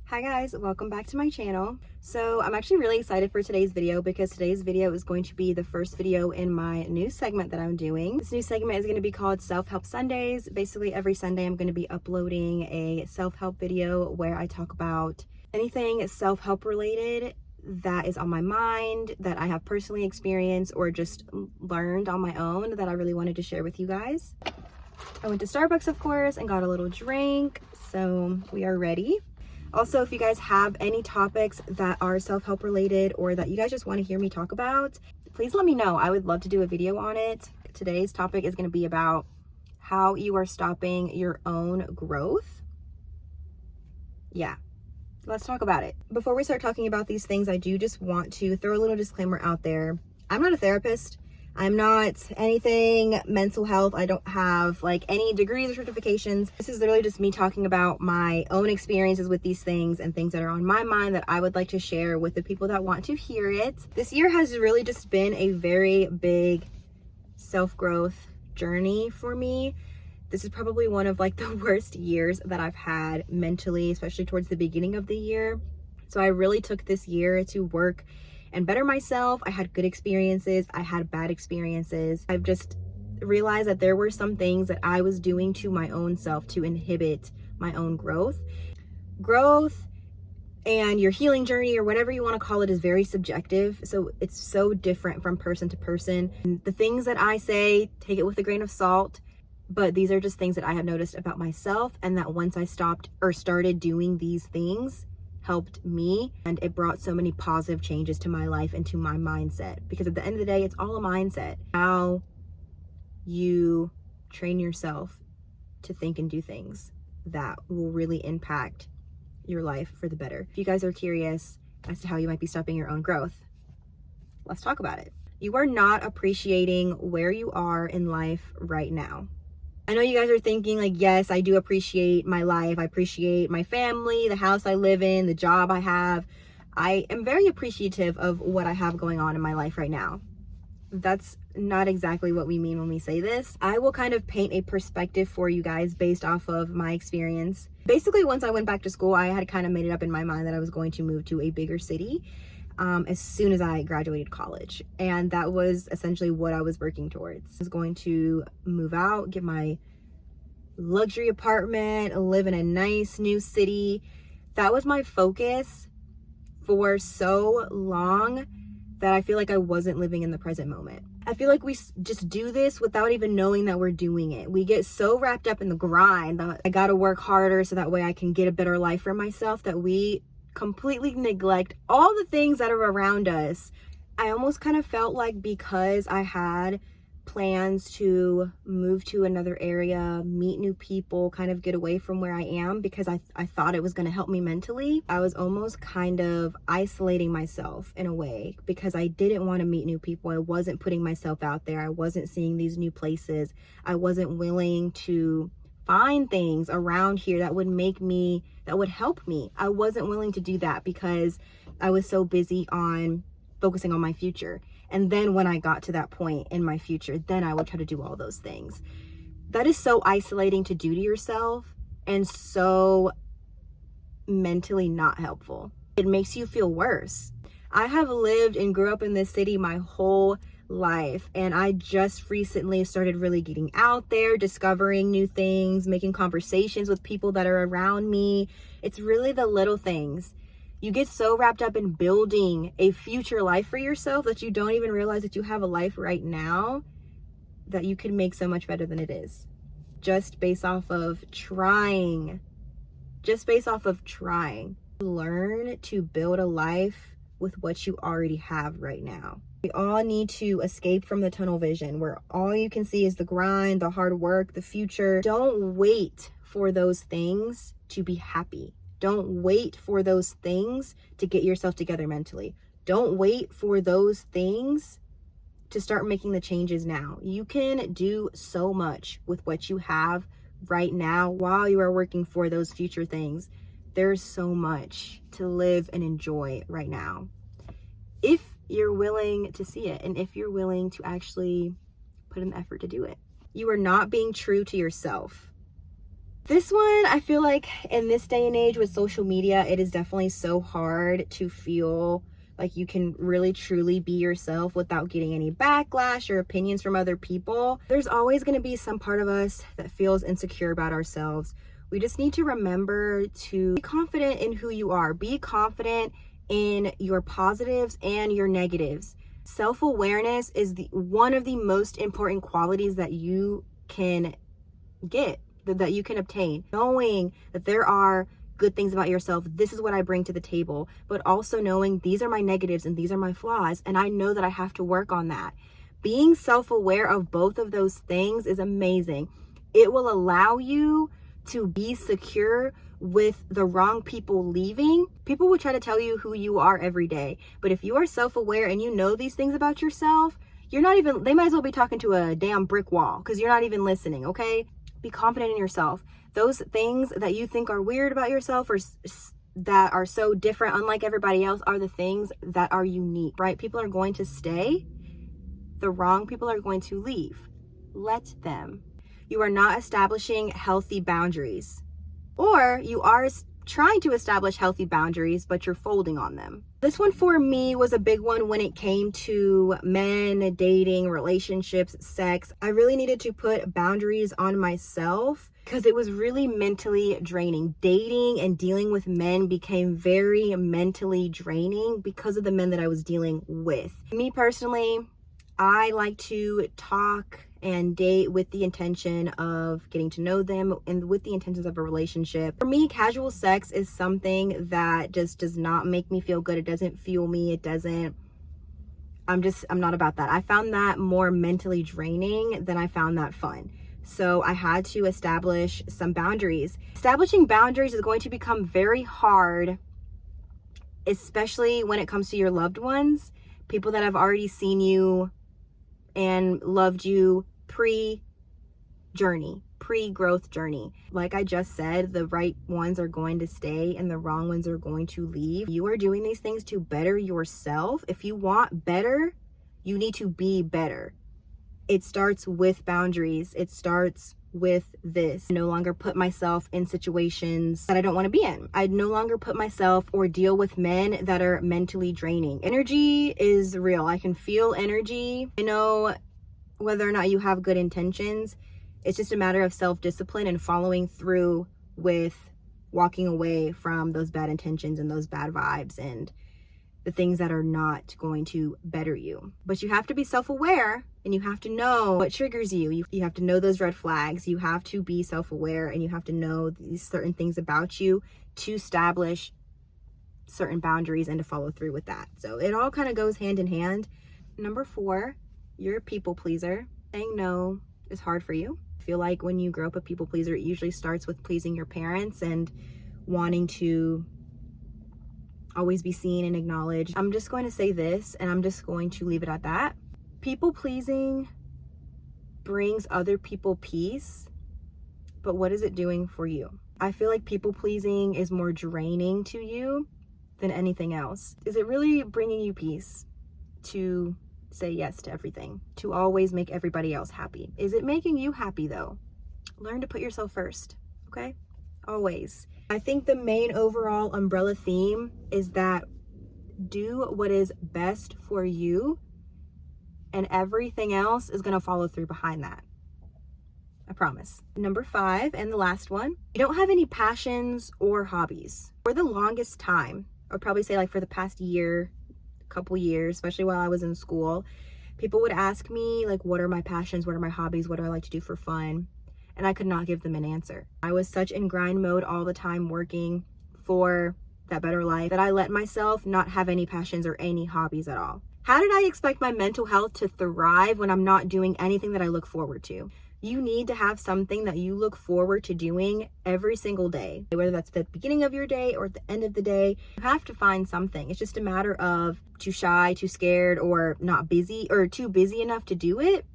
Hi guys, welcome back to my channel. So I'm actually really excited for today's video because today's video is going to be the first video in my new segment that I'm doing. This new segment is going to be called Self-Help Sundays. Basically every Sunday I'm going to be uploading a self-help video where I talk about anything self-help related that is on my mind, that I have personally experienced or just learned on my own that I really wanted to share with you guys. I went to Starbucks, of course, and got a little drink, so we are ready. Also, if you guys have any topics that are self-help related or that you guys just want to hear me talk about, please let me know. I would love to do a video on it. Today's topic is going to be about how you are stopping your own growth. Yeah, let's talk about it. Before we start talking about these things, I do just want to throw a little disclaimer out there. I'm not a therapist. I'm not anything mental health. I don't have like any degrees or certifications. This is literally just me talking about my own experiences with these things and things that are on my mind that I would like to share with the people that want to hear it. This year has really just been a very big self-growth journey for me. This is probably one of like the worst years that I've had mentally, especially towards the beginning of the year. So I really took this year to work and better myself. I had good experiences, I had bad experiences. I've just realized that there were some things that I was doing to my own self to inhibit my own growth. Growth and your healing journey, or whatever you want to call it, is very subjective. So it's so different from person to person. And the things that I say, take it with a grain of salt, but these are just things that I have noticed about myself, and that once I stopped or started doing these things, helped me, and it brought so many positive changes to my life and to my mindset. Because at the end of the day, it's all a mindset. How you train yourself to think and do things that will really impact your life for the better. If you guys are curious as to how you might be stopping your own growth, let's talk about it. You are not appreciating where you are in life right now. I know you guys are thinking like, yes, I do appreciate my life. I appreciate my family, the house I live in, the job I have. I am very appreciative of what I have going on in my life right now. That's not exactly what we mean when we say this. I will kind of paint a perspective for you guys based off of my experience. Basically, once I went back to school, I had kind of made it up in my mind that I was going to move to a bigger city as soon as I graduated college. And that was essentially what I was working towards. I was going to move out, get my luxury apartment, live in a nice new city. That was my focus for so long that I feel like I wasn't living in the present moment. I feel like we just do this without even knowing that we're doing it. We get so wrapped up in the grind that I gotta work harder so that way I can get a better life for myself, that we completely neglect all the things that are around us. I almost kind of felt like because I had plans to move to another area, meet new people, kind of get away from where I am, because I thought it was going to help me mentally, I was almost kind of isolating myself in a way because I didn't want to meet new people. I wasn't putting myself out there. I wasn't seeing these new places. I wasn't willing to find things around here that would help me. I wasn't willing to do that because I was so busy on focusing on my future. And then when I got to that point in my future, then I would try to do all those things. That is so isolating to do to yourself and so mentally not helpful. It makes you feel worse. I have lived and grew up in this city my whole life, and I just recently started really getting out there, discovering new things, making conversations with people that are around me. It's really the little things. You get so wrapped up in building a future life for yourself that you don't even realize that you have a life right now that you can make so much better than it is. Just based off of trying. Learn to build a life with what you already have right now. We all need to escape from the tunnel vision where all you can see is the grind, the hard work, the future. Don't wait for those things to be happy. Don't wait for those things to get yourself together mentally. Don't wait for those things to start making the changes now. You can do so much with what you have right now while you are working for those future things. There's so much to live and enjoy right now, if you're willing to see it and if you're willing to actually put in the effort to do it. You are not being true to yourself. This one, I feel like in this day and age with social media, it is definitely so hard to feel like you can really truly be yourself without getting any backlash or opinions from other people. There's always going to be some part of us that feels insecure about ourselves. We just need to remember to be confident in who you are. Be confident in your positives and your negatives. Self-awareness is one of the most important qualities that you can get, that you can obtain. Knowing that there are good things about yourself, this is what I bring to the table, but also knowing these are my negatives and these are my flaws, and I know that I have to work on that. Being self-aware of both of those things is amazing. It will allow you to be secure with the wrong people leaving. People will try to tell you who you are every day, but if you are self-aware and you know these things about yourself, they might as well be talking to a damn brick wall because you're not even listening, okay? Be confident in yourself. Those things that you think are weird about yourself or that are so different, unlike everybody else, are the things that are unique, right? People are going to stay. The wrong people are going to leave. Let them. You are not establishing healthy boundaries, or you are trying to establish healthy boundaries, but you're folding on them. This one for me was a big one when it came to men, dating, relationships, sex. I really needed to put boundaries on myself because it was really mentally draining. Dating and dealing with men became very mentally draining because of the men that I was dealing with. Me personally, I like to talk and date with the intention of getting to know them and with the intentions of a relationship. For me, casual sex is something that just does not make me feel good. It doesn't fuel me. I'm not about that. I found that more mentally draining than I found that fun. So I had to establish some boundaries. Establishing boundaries is going to become very hard, especially when it comes to your loved ones, people that have already seen you and loved you pre-growth journey. Like I just said, the right ones are going to stay and the wrong ones are going to leave. You are doing these things to better yourself. If you want better, you need to be better. It starts with boundaries. It starts with this. I no longer put myself in situations that I don't want to be in. I no longer put myself or deal with men that are mentally draining. Energy is real. I can feel energy. I know whether or not you have good intentions. It's just a matter of self-discipline and following through with walking away from those bad intentions and those bad vibes and the things that are not going to better you. But you have to be self-aware and you have to know what triggers you. You have to know those red flags. You have to be self-aware and you have to know these certain things about you to establish certain boundaries and to follow through with that. So it all kind of goes hand in hand. Number 4, you're a people pleaser. Saying no is hard for you. I feel like when you grow up a people pleaser, it usually starts with pleasing your parents and wanting to always be seen and acknowledged. I'm just going to say this and I'm just going to leave it at that. People pleasing brings other people peace, but what is it doing for you? I feel like people pleasing is more draining to you than anything else. Is it really bringing you peace to say yes to everything, to always make everybody else happy? Is it making you happy though? Learn to put yourself first, okay? Always. I think the main overall umbrella theme is that do what is best for you and everything else is going to follow through behind that. I promise. Number 5 and the last one, you don't have any passions or hobbies. For the longest time, I would probably say like for the past year, couple years, especially while I was in school, people would ask me like, what are my passions? What are my hobbies? What do I like to do for fun? And I could not give them an answer. I was such in grind mode all the time working for that better life that I let myself not have any passions or any hobbies at all. How did I expect my mental health to thrive when I'm not doing anything that I look forward to? You need to have something that you look forward to doing every single day, whether that's the beginning of your day or at the end of the day. You have to find something. It's just a matter of too shy, too scared, or not busy, or too busy enough to do it.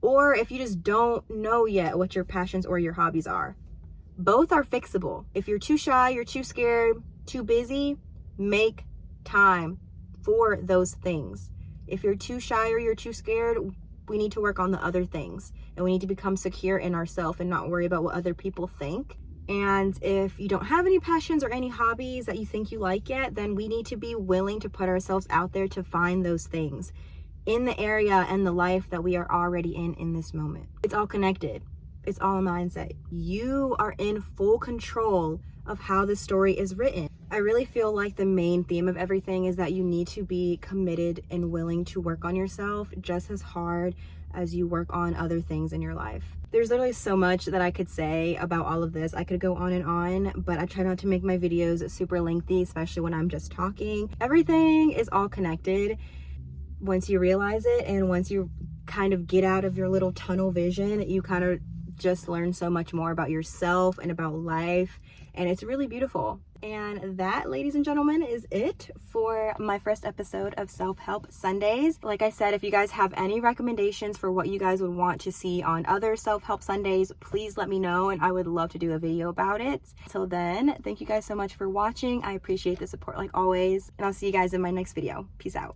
Or if you just don't know yet what your passions or your hobbies are. Both are fixable. If you're too shy, you're too scared, too busy, make time for those things. If you're too shy or you're too scared, we need to work on the other things. and we need to become secure in ourselves and not worry about what other people think. And if you don't have any passions or any hobbies that you think you like yet, then we need to be willing to put ourselves out there to find those things in the area and the life that we are already in this moment. It's all connected. It's all a mindset. You are in full control of how the story is written. I really feel like the main theme of everything is that you need to be committed and willing to work on yourself just as hard as you work on other things in your life. There's literally so much that I could say about all of this. I could go on and on, but I try not to make my videos super lengthy, especially when I'm just talking. Everything is all connected once you realize it, and once you kind of get out of your little tunnel vision, you kind of just learn so much more about yourself and about life, and it's really beautiful. And that, ladies and gentlemen, is it for my first episode of Self-Help Sundays. Like I said, if you guys have any recommendations for what you guys would want to see on other Self-Help Sundays, please let me know, and I would love to do a video about it. Till then, thank you guys so much for watching. I appreciate the support like always, and I'll see you guys in my next video. Peace out.